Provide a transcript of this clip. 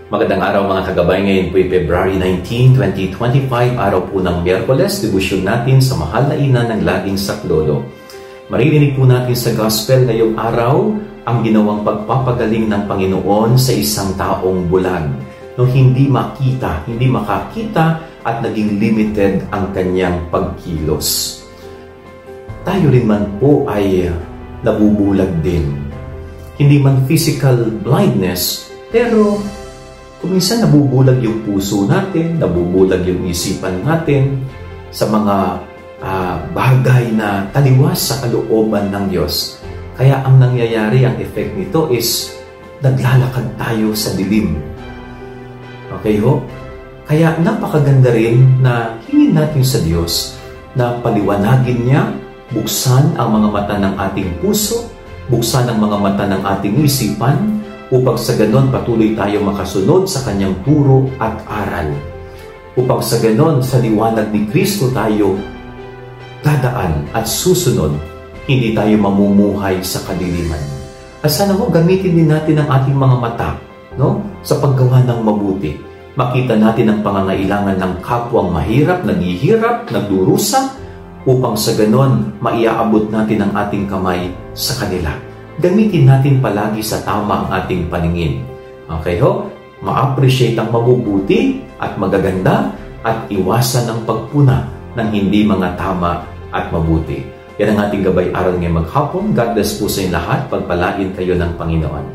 Magandang araw mga kagabay, ngayon po ay February 19, 2025, araw po ng Miyerkules, debosyon natin sa mahal na ina ng laging saklolo. Maririnig po natin sa gospel ngayong araw ang ginawang pagpapagaling ng Panginoon sa isang taong bulag. No, hindi makakita at naging limited ang kanyang pagkilos. Tayo rin man po ay nabubulag din. Hindi man physical blindness, pero kuminsan nabubulag yung puso natin, nabubulag yung isipan natin sa mga bagay na taliwas sa kalooban ng Diyos. Kaya ang nangyayari, ang effect nito is naglalakad tayo sa dilim. Okay ho? Kaya napakaganda rin na hingin natin sa Diyos na paliwanagin niya, buksan ang mga mata ng ating puso, buksan ang mga mata ng ating isipan, upang sa ganon patuloy tayo makasunod sa kanyang turo at aral. Upang sa ganon sa liwanag ni Kristo tayo dadaan at susunod, hindi tayo mamumuhay sa kadiliman. At sana mo gamitin din natin ang ating mga mata, no, sa paggawa ng mabuti. Makita natin ang pangangailangan ng kapwang mahirap, naghihirap, nagdurusa, upang sa ganon maiaabot natin ang ating kamay sa kanila. Gamitin natin palagi sa tama ang ating paningin. Okay ho? Ma-appreciate ang mabubuti at magaganda at iwasan ang pagpuna ng hindi mga tama at mabuti. Yan ang ating gabay aral ngayong maghapon. God bless po sa inyo lahat. Pagpalain kayo ng Panginoon.